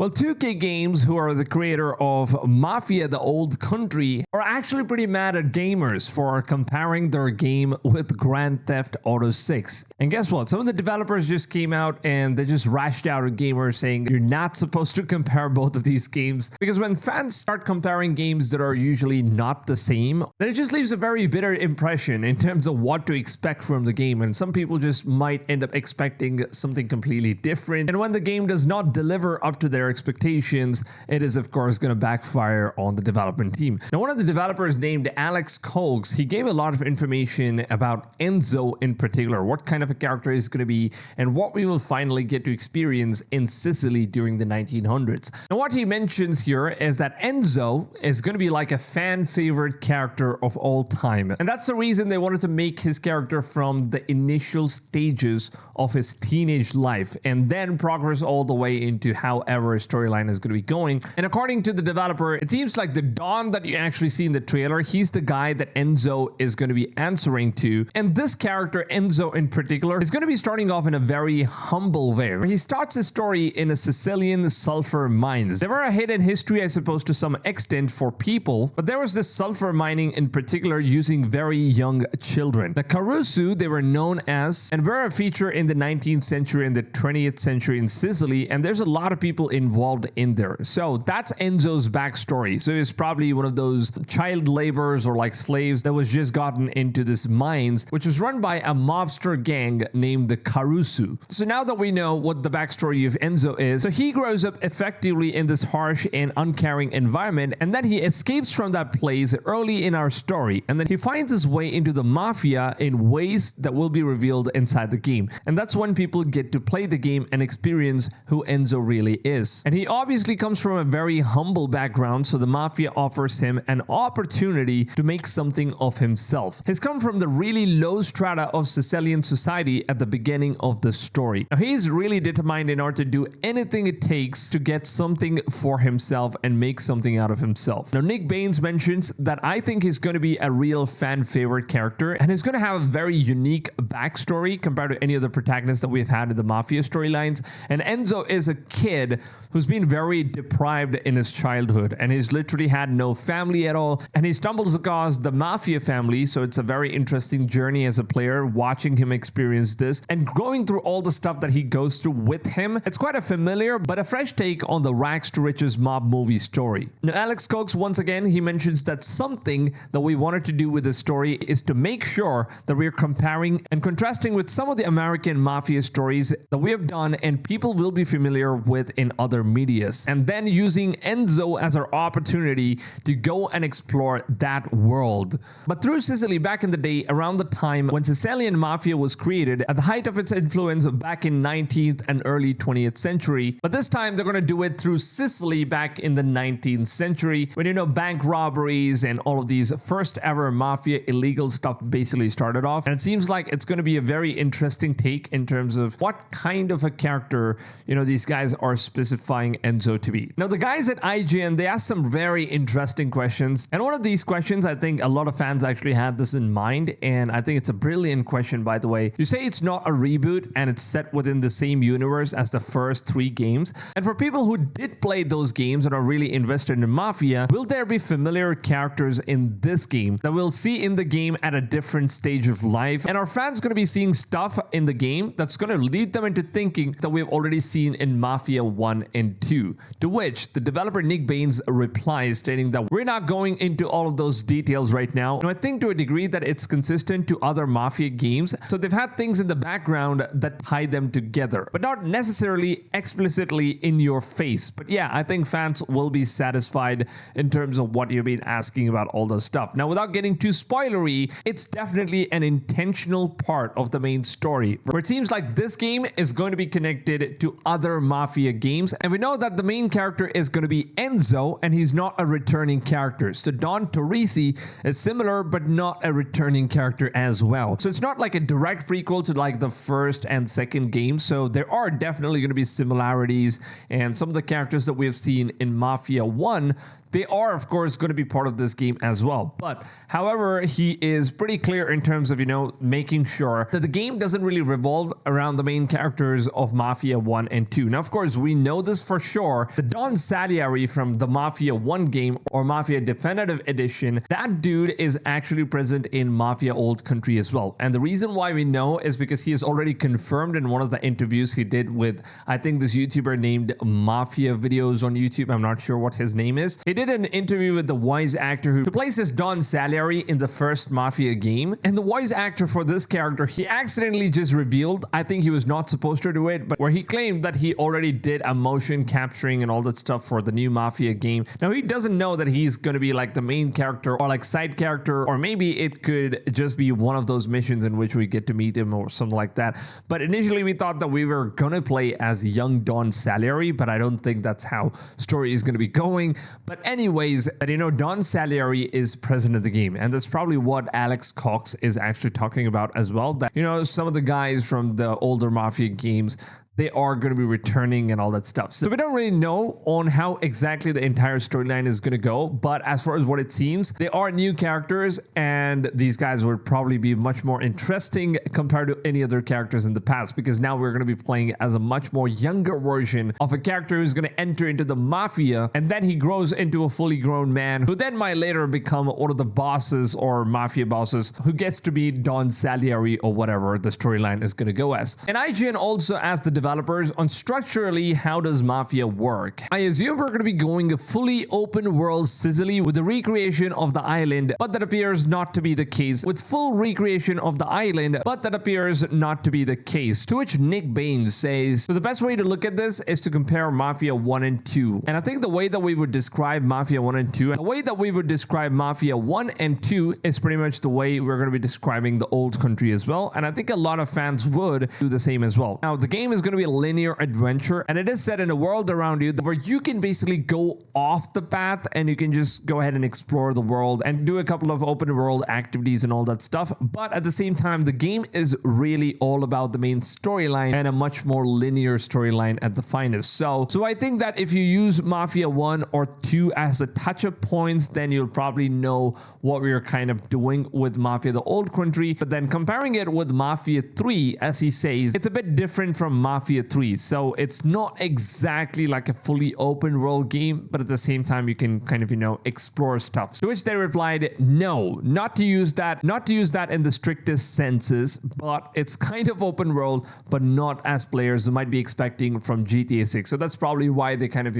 Well, 2K Games, who are the creator of Mafia the Old Country, are actually pretty mad at gamers for comparing their game with Grand Theft Auto 6. And guess what? Some of the developers just came out and they just rashed out at gamers saying you're not supposed to compare both of these games, because when fans start comparing games that are usually not the same, then it just leaves a very bitter impression in terms of what to expect from the game, and some people just might end up expecting something completely different. And when the game does not deliver up to their expectations, it is of course going to backfire on the development team. Now, one of the developers named Alex Coates, he gave a lot of information about Enzo in particular, what kind of a character is going to be, and what we will finally get to experience in Sicily during the 1900s. Now, what he mentions here is that Enzo is going to be like a fan favorite character of all time, and that's the reason they wanted to make his character from the initial stages of his teenage life and then progress all the way into however storyline is going to be going. And according to the developer, it seems like the Don that you actually see in the trailer, he's the guy that Enzo is going to be answering to. And this character, Enzo in particular, is going to be starting off in a very humble way. He starts his story in a Sicilian sulfur mines. They were a hidden history, I suppose, to some extent for people, but there was this sulfur mining in particular using very young children. The Caruso, they were known as, and were a feature in the 19th century and the 20th century in Sicily, and there's a lot of people involved in there. So that's Enzo's backstory. So he's probably one of those child laborers or like slaves that was just gotten into this mines, which was run by a mobster gang named the Caruso. So now that we know what the backstory of Enzo is, so he grows up effectively in this harsh and uncaring environment, and then he escapes from that place early in our story, and then he finds his way into the mafia in ways that will be revealed inside the game. And that's when people get to play the game and experience who Enzo really is. And he obviously comes from a very humble background, so the mafia offers him an opportunity to make something of himself. He's come from the really low strata of Sicilian society at the beginning of the story. Now, he's really determined in order to do anything it takes to get something for himself and make something out of himself. Now, Nick Baines mentions that I think he's going to be a real fan favorite character, and he's going to have a very unique backstory compared to any other protagonist that we've had in the mafia storylines. And Enzo is a kid who's been very deprived in his childhood, and he's literally had no family at all, and he stumbles across the mafia family. So it's a very interesting journey as a player watching him experience this and going through all the stuff that he goes through with him. It's quite a familiar but a fresh take on the rags to riches mob movie story. Now, Alex Coates, once again, he mentions that something that we wanted to do with this story is to make sure that we're comparing and contrasting with some of the American mafia stories that we have done and people will be familiar with in other medias, and then using Enzo as our opportunity to go and explore that world. But through Sicily back in the day, around the time when Sicilian mafia was created, at the height of its influence back in 19th and early 20th century. But this time they're going to do it through Sicily back in the 19th century, when, you know, bank robberies and all of these first ever mafia illegal stuff basically started off. And it seems like it's going to be a very interesting take in terms of what kind of a character, you know, these guys are specifying Enzo to be. Now, the guys at IGN, they asked some very interesting questions, and one of these questions, I think a lot of fans actually had this in mind, and I think it's a brilliant question, by the way. You say it's not a reboot and it's set within the same universe as the first 3 games, and for people who did play those games and are really invested in Mafia, will there be familiar characters in this game that we'll see in the game at a different stage of life? And are fans going to be seeing stuff in the game that's going to lead them into thinking that we've already seen in Mafia 1 and 2? To which the developer Nick Baines replies, stating that we're not going into all of those details right now. And I think to a degree that it's consistent to other Mafia games, so they've had things in the background that tie them together, but not necessarily explicitly in your face. But yeah, I think fans will be satisfied in terms of what you've been asking about all those stuff. Now, without getting too spoilery, it's definitely an intentional part of the main story, where it seems like this game is going to be connected to other Mafia games, and we know that the main character is going to be Enzo, and he's not a returning character. So Don Torrisi is similar, but not a returning character as well. So it's not like a direct prequel to like the first and second game. So there are definitely going to be similarities, and some of the characters that we have seen in Mafia 1 they are of course going to be part of this game as well. But however, he is pretty clear in terms of, making sure that the game doesn't really revolve around the main characters of Mafia 1 and 2. Now, of course, we know this for sure. The Don Salieri from the Mafia 1 game or Mafia Definitive Edition, that dude is actually present in Mafia Old Country as well. And the reason why we know is because he is already confirmed in one of the interviews he did with, I think, this YouTuber named Mafia Videos on YouTube. I'm not sure what his name is. He did an interview with the voice actor who plays this Don Salieri in the first Mafia game. And the voice actor for this character, he accidentally just revealed, I think he was not supposed to do it, but where he claimed that he already did a motion capturing and all that stuff for the new Mafia game. Now, he doesn't know that he's going to be like the main character or like side character, or maybe it could just be one of those missions in which we get to meet him or something like that. But initially we thought that we were going to play as young Don Salieri, but I don't think that's how story is going to be going. But anyways, Don Salieri is present in the game, and that's probably what Alex Cox is actually talking about as well, that some of the guys from the older Mafia games, they are going to be returning and all that stuff. So we don't really know on how exactly the entire storyline is going to go, but as far as what it seems, they are new characters, and these guys would probably be much more interesting compared to any other characters in the past, because now we're going to be playing as a much more younger version of a character who's going to enter into the Mafia, and then he grows into a fully grown man who then might later become one of the bosses or Mafia bosses who gets to be Don Salieri or whatever the storyline is going to go as. And IGN also asked the developers on structurally how does Mafia work. I assume we're going to be going a fully open world sizzly with the recreation of the island, but that appears not to be the case. With full recreation of the island, but that appears not to be the case. To which Nick Baines says, so the best way to look at this is to compare Mafia 1 and 2. And I think the way that we would describe Mafia 1 and 2, the way that we would describe Mafia 1 and 2 is pretty much the way we're going to be describing the Old Country as well. And I think a lot of fans would do the same as well. Now, the game is going to be a linear adventure, and it is set in a world around you where you can basically go off the path and you can just go ahead and explore the world and do a couple of open world activities and all that stuff. But at the same time, the game is really all about the main storyline and a much more linear storyline at the finest. So I think that if you use Mafia 1 or 2 as the touch-up points, then you'll probably know what we are kind of doing with Mafia the Old Country. But then comparing it with Mafia 3, as he says, it's a bit different from Mafia 3. So it's not exactly like a fully open world game, but at the same time you can kind of explore stuff. To which they replied, no, not to use that in the strictest senses, but it's kind of open world, but not as players might be expecting from GTA 6. So that's probably why they kind of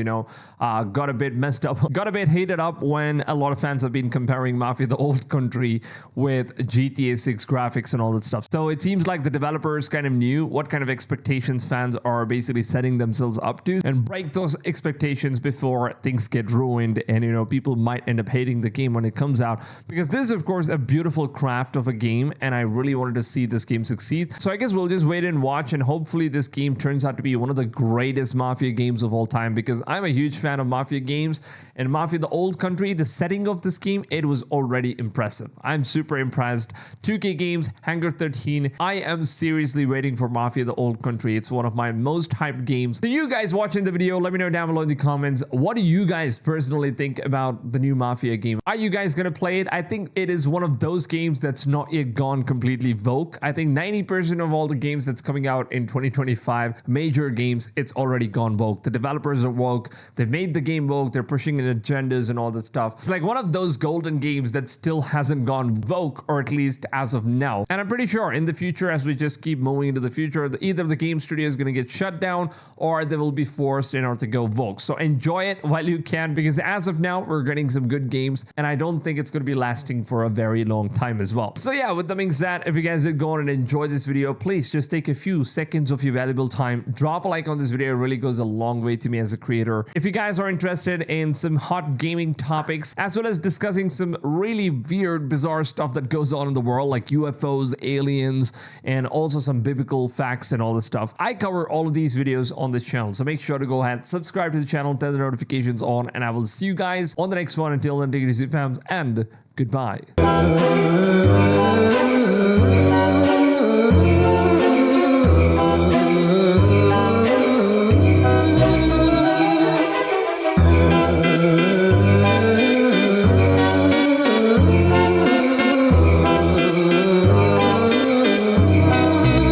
got a bit messed up, got a bit hated up when a lot of fans have been comparing Mafia the Old Country with GTA 6 graphics and all that stuff. So it seems like the developers kind of knew what kind of expectations fans are basically setting themselves up to, and break those expectations before things get ruined and people might end up hating the game when it comes out, because this is of course a beautiful craft of a game, and I really wanted to see this game succeed. So I guess we'll just wait and watch, and hopefully this game turns out to be one of the greatest Mafia games of all time, because I'm a huge fan of Mafia games, and Mafia the Old Country, the setting of this game, it was already impressive. I'm super impressed. 2K Games, Hangar 13, I am seriously waiting for Mafia the Old Country. It's one of my most hyped games. So you guys watching the video, let me know down below in the comments, what do you guys personally think about the new Mafia game? Are you guys gonna play it? I think it is one of those games that's not yet gone completely woke. I think 90% of all the games that's coming out in 2025, major games, it's already gone woke. The developers are woke, they've made the game woke, they're pushing in agendas and all that stuff. It's like one of those golden games that still hasn't gone woke, or at least as of now. And I'm pretty sure in the future, as we just keep moving into the future, either the game studio is going to get shut down or they will be forced in order to go woke. So enjoy it while you can, because as of now, we're getting some good games, and I don't think it's going to be lasting for a very long time as well. So yeah, with that being said, if you guys did go on and enjoy this video, please just take a few seconds of your valuable time, drop a like on this video. It really goes a long way to me as a creator. If you guys are interested in some hot gaming topics, as well as discussing some really weird, bizarre stuff that goes on in the world, like UFOs, aliens, and also some biblical facts and all this stuff, I cover all of these videos on this channel. So make sure to go ahead, subscribe to the channel, turn the notifications on, and I will see you guys on the next one. Until then, take it easy, fams, and goodbye.